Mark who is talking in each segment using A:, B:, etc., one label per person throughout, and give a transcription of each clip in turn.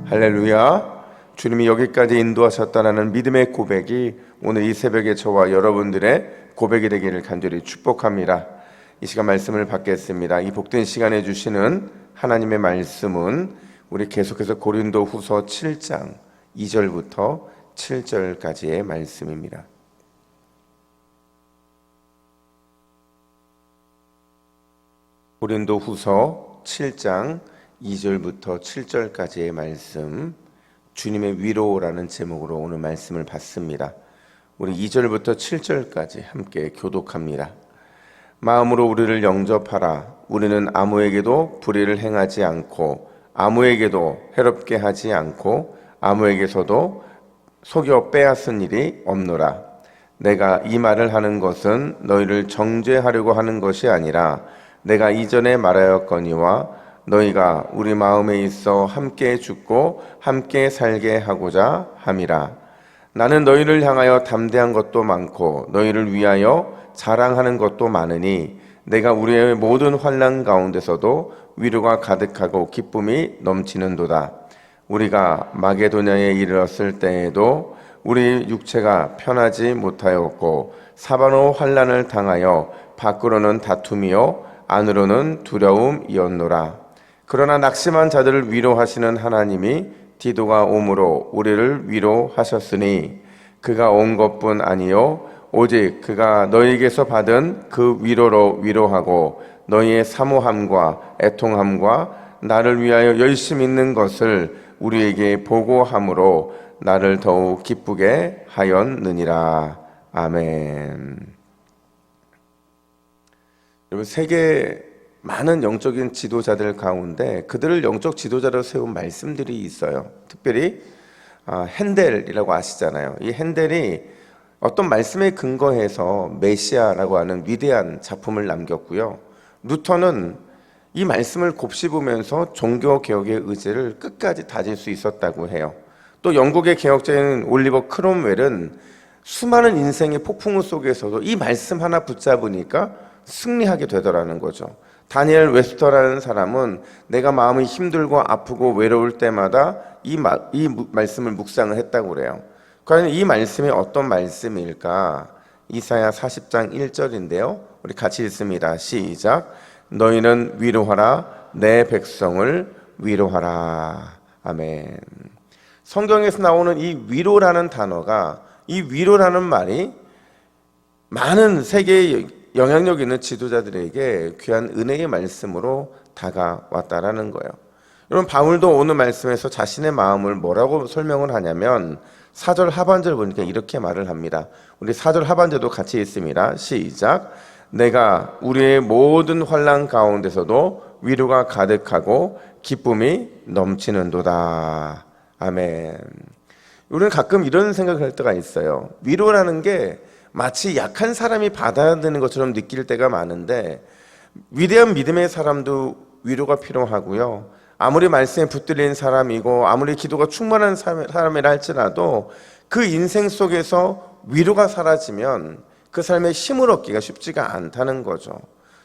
A: 할렐루야. 주님이 여기까지 인도하셨다라는 믿음의 고백이 오늘 이 새벽에 저와 여러분들의 고백이 되기를 간절히 축복합니다. 이 시간 말씀을 받겠습니다. 이 복된 시간에 주시는 하나님의 말씀은 우리 계속해서 고린도후서 7장 2절부터 7절까지의 말씀입니다. 고린도후서 7장 2절부터 7절까지의 말씀, 주님의 위로라는 제목으로 오늘 말씀을 받습니다. 우리 2절부터 7절까지 함께 교독합니다. 마음으로 우리를 영접하라. 우리는 아무에게도 불의를 행하지 않고 아무에게도 해롭게 하지 않고 아무에게서도 속여 빼앗은 일이 없노라. 내가 이 말을 하는 것은 너희를 정죄하려고 하는 것이 아니라 내가 이전에 말하였거니와 너희가 우리 마음에 있어 함께 죽고 함께 살게 하고자 함이라. 나는 너희를 향하여 담대한 것도 많고 너희를 위하여 자랑하는 것도 많으니 내가 우리의 모든 환난 가운데서도 위로가 가득하고 기쁨이 넘치는도다. 우리가 마게도냐에 이르렀을 때에도 우리 육체가 편하지 못하였고 사바로 환난을 당하여 밖으로는 다툼이요 안으로는 두려움이었노라. 그러나 낙심한 자들을 위로하시는 하나님이 디도가 오므로 우리를 위로하셨으니 그가 온 것뿐 아니요 오직 그가 너희에게서 받은 그 위로로 위로하고 너희의 사모함과 애통함과 나를 위하여 열심 있는 것을 우리에게 보고함으로 나를 더욱 기쁘게 하였느니라. 아멘. 여러분, 세계 많은 영적인 지도자들 가운데 그들을 영적 지도자로 세운 말씀들이 있어요. 특별히 핸델이라고 아시잖아요. 이 핸델이 어떤 말씀에 근거해서 메시아라고 하는 위대한 작품을 남겼고요. 루터는 이 말씀을 곱씹으면서 종교개혁의 의지를 끝까지 다질 수 있었다고 해요. 또 영국의 개혁자인 올리버 크롬웰은 수많은 인생의 폭풍우 속에서도 이 말씀 하나 붙잡으니까 승리하게 되더라는 거죠. 다니엘 웨스터라는 사람은 내가 마음이 힘들고 아프고 외로울 때마다 이 말씀을 묵상을 했다고 그래요. 과연 이 말씀이 어떤 말씀일까? 이사야 40장 1절인데요. 우리 같이 읽습니다. 시작. 너희는 위로하라. 내 백성을 위로하라. 아멘. 성경에서 나오는 이 위로라는 단어가, 이 위로라는 말이 많은 세계의 영향력 있는 지도자들에게 귀한 은혜의 말씀으로 다가왔다라는 거예요. 여러분, 바울도 오늘 말씀에서 자신의 마음을 뭐라고 설명을 하냐면 4절 하반절 보니까 이렇게 말을 합니다. 우리 4절 하반절도 같이 읽습니다. 시작. 내가 우리의 모든 환난 가운데서도 위로가 가득하고 기쁨이 넘치는도다. 아멘. 우리는 가끔 이런 생각을 할 때가 있어요. 위로라는 게 마치 약한 사람이 받아야 되는 것처럼 느낄 때가 많은데, 위대한 믿음의 사람도 위로가 필요하고요. 아무리 말씀에 붙들린 사람이고 아무리 기도가 충만한 사람이라 할지라도 그 인생 속에서 위로가 사라지면 그 삶에 힘을 얻기가 쉽지가 않다는 거죠.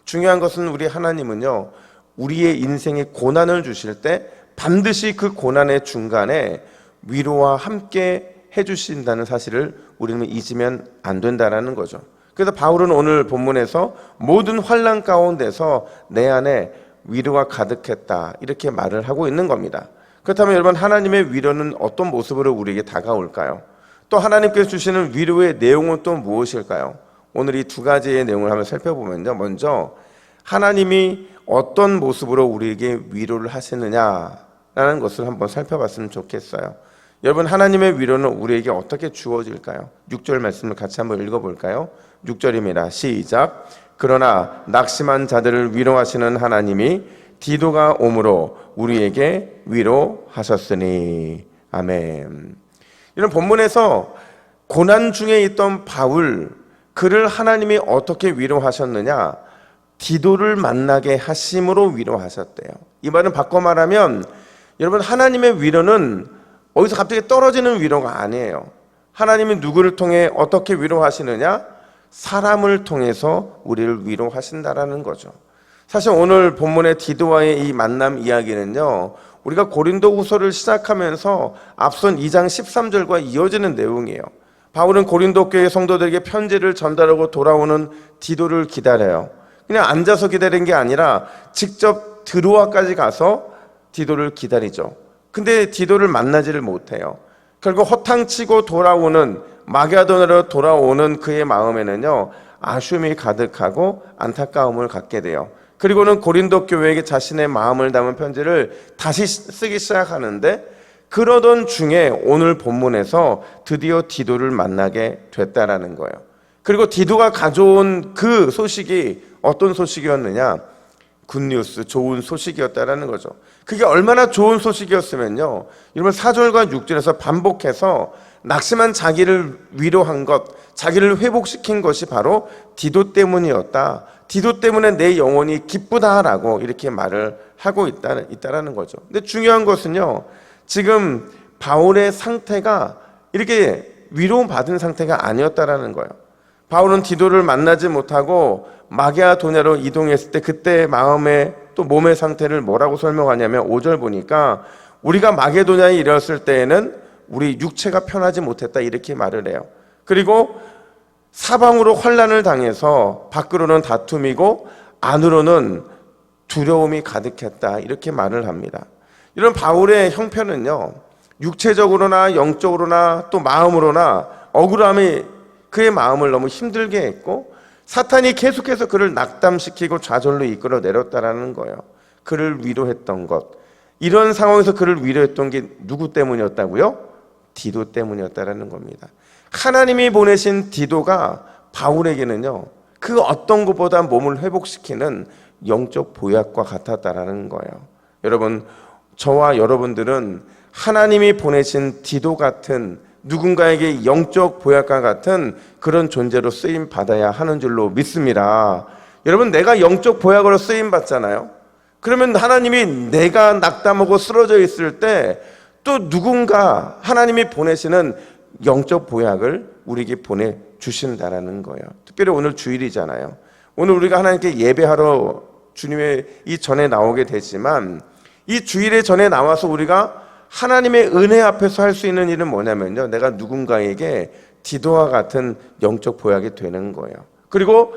A: 중요한 것은 우리 하나님은요, 우리의 인생에 고난을 주실 때 반드시 그 고난의 중간에 위로와 함께 해주신다는 사실을 우리는 잊으면 안 된다는 거죠. 그래서 바울은 오늘 본문에서 모든 환난 가운데서 내 안에 위로가 가득했다, 이렇게 말을 하고 있는 겁니다. 그렇다면 여러분, 하나님의 위로는 어떤 모습으로 우리에게 다가올까요? 또 하나님께서 주시는 위로의 내용은 또 무엇일까요? 오늘 이 두 가지의 내용을 한번 살펴보면요, 먼저 하나님이 어떤 모습으로 우리에게 위로를 하시느냐라는 것을 한번 살펴봤으면 좋겠어요. 여러분, 하나님의 위로는 우리에게 어떻게 주어질까요? 6절 말씀을 같이 한번 읽어볼까요? 6절입니다. 시작. 그러나 낙심한 자들을 위로하시는 하나님이 디도가 오므로 우리에게 위로하셨으니. 아멘. 이런 본문에서 고난 중에 있던 바울, 그를 하나님이 어떻게 위로하셨느냐? 디도를 만나게 하심으로 위로하셨대요. 이 말은 바꿔 말하면, 여러분, 하나님의 위로는 어디서 갑자기 떨어지는 위로가 아니에요. 하나님이 누구를 통해 어떻게 위로하시느냐? 사람을 통해서 우리를 위로하신다라는 거죠. 사실 오늘 본문의 디도와의 이 만남 이야기는요, 우리가 고린도후서를 시작하면서 앞선 2장 13절과 이어지는 내용이에요. 바울은 고린도 교회 성도들에게 편지를 전달하고 돌아오는 디도를 기다려요. 그냥 앉아서 기다린 게 아니라 직접 드로아까지 가서 디도를 기다리죠. 근데 디도를 만나지를 못해요. 결국 허탕치고 돌아오는, 마게도냐로 돌아오는 그의 마음에는요, 아쉬움이 가득하고 안타까움을 갖게 돼요. 그리고는 고린도 교회에게 자신의 마음을 담은 편지를 다시 쓰기 시작하는데, 그러던 중에 오늘 본문에서 드디어 디도를 만나게 됐다라는 거예요. 그리고 디도가 가져온 그 소식이 어떤 소식이었느냐? 굿뉴스, 좋은 소식이었다라는 거죠. 그게 얼마나 좋은 소식이었으면요, 여러분 4절과 6절에서 반복해서 낙심한 자기를 위로한 것, 자기를 회복시킨 것이 바로 디도 때문이었다. 디도 때문에 내 영혼이 기쁘다라고 이렇게 말을 하고 있다라는 거죠. 근데 중요한 것은요, 지금 바울의 상태가 이렇게 위로받은 상태가 아니었다라는 거예요. 바울은 디도를 만나지 못하고 마게도냐로 이동했을 때 그때 마음의 또 몸의 상태를 뭐라고 설명하냐면 5절 보니까 우리가 마게도냐에 이르렀을 때에는 우리 육체가 편하지 못했다 이렇게 말을 해요. 그리고 사방으로 환난을 당해서 밖으로는 다툼이고 안으로는 두려움이 가득했다 이렇게 말을 합니다. 이런 바울의 형편은요, 육체적으로나 영적으로나 또 마음으로나 억울함이 그의 마음을 너무 힘들게 했고 사탄이 계속해서 그를 낙담시키고 좌절로 이끌어 내렸다라는 거예요. 그를 위로했던 것, 이런 상황에서 그를 위로했던 게 누구 때문이었다고요? 디도 때문이었다라는 겁니다. 하나님이 보내신 디도가 바울에게는요, 그 어떤 것보다 몸을 회복시키는 영적 보약과 같았다라는 거예요. 여러분, 저와 여러분들은 하나님이 보내신 디도 같은 누군가에게 영적 보약과 같은 그런 존재로 쓰임 받아야 하는 줄로 믿습니다. 여러분, 내가 영적 보약으로 쓰임 받잖아요. 그러면 하나님이 내가 낙담하고 쓰러져 있을 때 또 누군가 하나님이 보내시는 영적 보약을 우리에게 보내주신다라는 거예요. 특별히 오늘 주일이잖아요. 오늘 우리가 하나님께 예배하러 주님의 이 전에 나오게 되지만 이 주일에 전에 나와서 우리가 하나님의 은혜 앞에서 할 수 있는 일은 뭐냐면요, 내가 누군가에게 디도와 같은 영적 보약이 되는 거예요. 그리고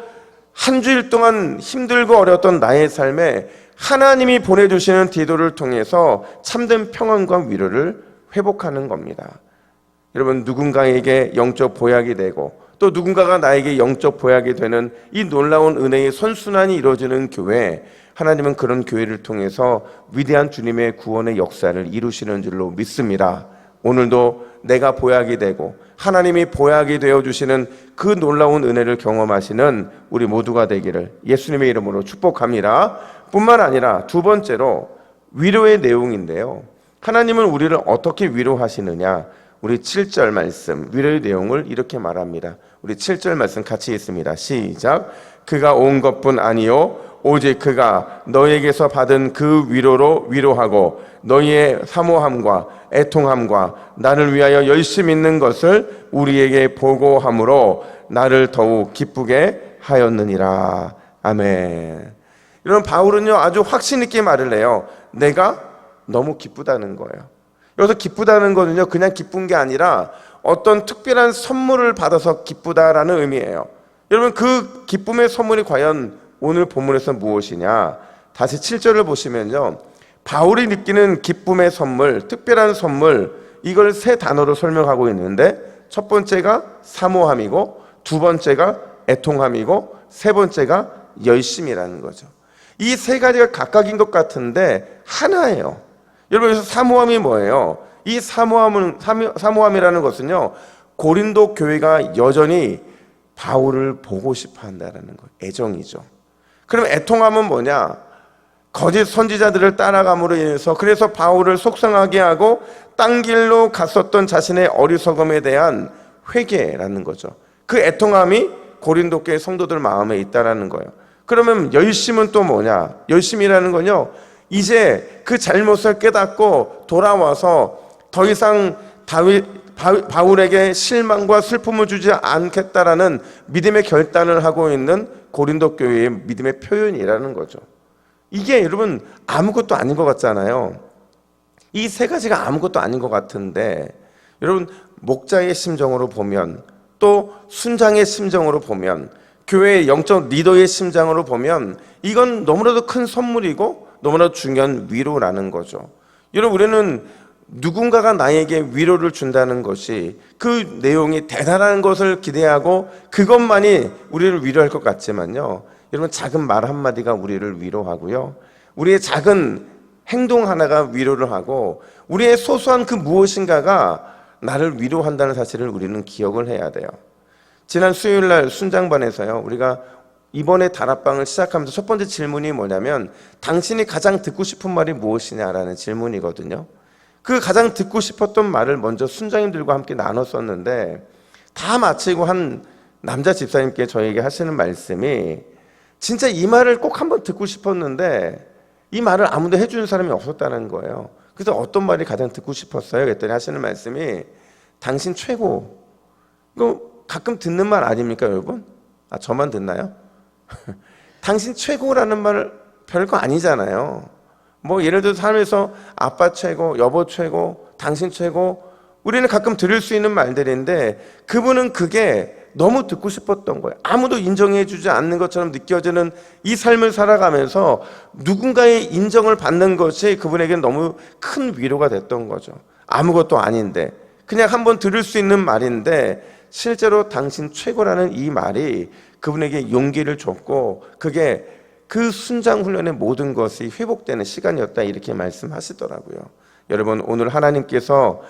A: 한 주일 동안 힘들고 어려웠던 나의 삶에 하나님이 보내주시는 디도를 통해서 참된 평안과 위로를 회복하는 겁니다. 여러분, 누군가에게 영적 보약이 되고 또 누군가가 나에게 영적 보약이 되는 이 놀라운 은혜의 선순환이 이루어지는 교회, 하나님은 그런 교회를 통해서 위대한 주님의 구원의 역사를 이루시는 줄로 믿습니다. 오늘도 내가 보약이 되고 하나님이 보약이 되어주시는 그 놀라운 은혜를 경험하시는 우리 모두가 되기를 예수님의 이름으로 축복합니다. 뿐만 아니라 두 번째로 위로의 내용인데요, 하나님은 우리를 어떻게 위로하시느냐, 우리 7절 말씀 위로의 내용을 이렇게 말합니다. 우리 7절 말씀 같이 읽습니다. 시작. 그가 온 것뿐 아니요 오직 그가 너에게서 받은 그 위로로 위로하고 너희의 사모함과 애통함과 나를 위하여 열심 있는 것을 우리에게 보고함으로 나를 더욱 기쁘게 하였느니라. 아멘. 이런 바울은요, 아주 확신 있게 말을 해요. 내가 너무 기쁘다는 거예요. 여기서 기쁘다는 거는요, 그냥 기쁜 게 아니라 어떤 특별한 선물을 받아서 기쁘다라는 의미예요. 여러분, 그 기쁨의 선물이 과연 오늘 본문에서 무엇이냐? 다시 7절을 보시면요, 바울이 느끼는 기쁨의 선물, 특별한 선물, 이걸 세 단어로 설명하고 있는데 첫 번째가 사모함이고 두 번째가 애통함이고 세 번째가 열심이라는 거죠. 이 세 가지가 각각인 것 같은데 하나예요. 여러분, 그래서 사모함이 뭐예요? 이 사모함이라는 것은요, 고린도 교회가 여전히 바울을 보고 싶어 한다는 거예요. 애정이죠. 그럼 애통함은 뭐냐? 거짓 선지자들을 따라감으로 인해서 그래서 바울을 속상하게 하고 딴 길로 갔었던 자신의 어리석음에 대한 회개라는 거죠. 그 애통함이 고린도 교회 성도들 마음에 있다라는 거예요. 그러면 열심은 또 뭐냐? 열심이라는 건요, 이제 그 잘못을 깨닫고 돌아와서 더 이상 바울에게 실망과 슬픔을 주지 않겠다라는 믿음의 결단을 하고 있는 고린도 교회의 믿음의 표현이라는 거죠. 이게 여러분 아무것도 아닌 것 같잖아요. 이 세 가지가 아무것도 아닌 것 같은데, 여러분 목자의 심정으로 보면, 또 순장의 심정으로 보면, 교회의 영적 리더의 심정으로 보면 이건 너무나도 큰 선물이고 너무나도 중요한 위로라는 거죠. 여러분, 우리는 누군가가 나에게 위로를 준다는 것이 그 내용이 대단한 것을 기대하고 그것만이 우리를 위로할 것 같지만요, 여러분, 작은 말 한마디가 우리를 위로하고요, 우리의 작은 행동 하나가 위로를 하고 우리의 소소한 그 무엇인가가 나를 위로한다는 사실을 우리는 기억을 해야 돼요. 지난 수요일 날 순장반에서요, 우리가 이번에 다락방을 시작하면서 첫 번째 질문이 뭐냐면, 당신이 가장 듣고 싶은 말이 무엇이냐라는 질문이거든요. 그 가장 듣고 싶었던 말을 먼저 순장님들과 함께 나눴었는데, 다 마치고 한 남자 집사님께 저에게 하시는 말씀이, 진짜 이 말을 꼭 한번 듣고 싶었는데 이 말을 아무도 해주는 사람이 없었다는 거예요. 그래서 어떤 말이 가장 듣고 싶었어요? 그랬더니 하시는 말씀이, 당신 최고. 이거 가끔 듣는 말 아닙니까, 여러분? 아, 저만 듣나요? 당신 최고라는 말 별거 아니잖아요. 뭐 예를 들어서 삶에서 아빠 최고, 여보 최고, 당신 최고, 우리는 가끔 들을 수 있는 말들인데 그분은 그게 너무 듣고 싶었던 거예요. 아무도 인정해주지 않는 것처럼 느껴지는 이 삶을 살아가면서 누군가의 인정을 받는 것이 그분에게는 너무 큰 위로가 됐던 거죠. 아무것도 아닌데 그냥 한번 들을 수 있는 말인데, 실제로 당신 최고라는 이 말이 그분에게 용기를 줬고 그게 그 순장 훈련의 모든 것이 회복되는 시간이었다, 이렇게 말씀하시더라고요. 여러분, 오늘 하나님께서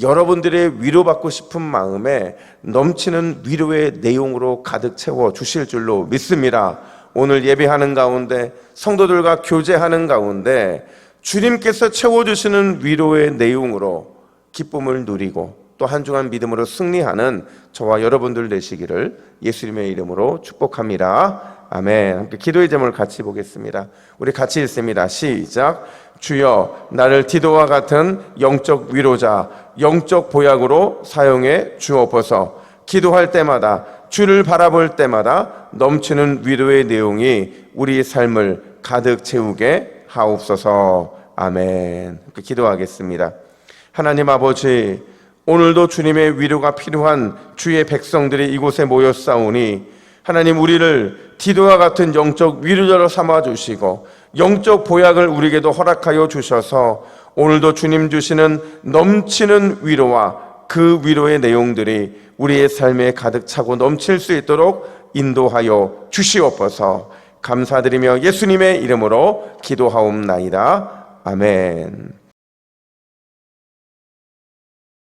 A: 여러분들의 위로받고 싶은 마음에 넘치는 위로의 내용으로 가득 채워 주실 줄로 믿습니다. 오늘 예배하는 가운데, 성도들과 교제하는 가운데 주님께서 채워주시는 위로의 내용으로 기쁨을 누리고 또 한 주간 믿음으로 승리하는 저와 여러분들 되시기를 예수님의 이름으로 축복합니다. 아멘. 함께 기도의 제목을 같이 보겠습니다. 우리 같이 읽습니다. 시작. 주여, 나를 디도와 같은 영적 위로자, 영적 보약으로 사용해 주옵소서. 기도할 때마다, 주를 바라볼 때마다 넘치는 위로의 내용이 우리 삶을 가득 채우게 하옵소서. 아멘. 기도하겠습니다. 하나님 아버지, 오늘도 주님의 위로가 필요한 주의 백성들이 이곳에 모였사오니 하나님, 우리를 디도와 같은 영적 위로자로 삼아주시고 영적 보약을 우리에게도 허락하여 주셔서 오늘도 주님 주시는 넘치는 위로와 그 위로의 내용들이 우리의 삶에 가득 차고 넘칠 수 있도록 인도하여 주시옵소서. 감사드리며 예수님의 이름으로 기도하옵나이다. 아멘.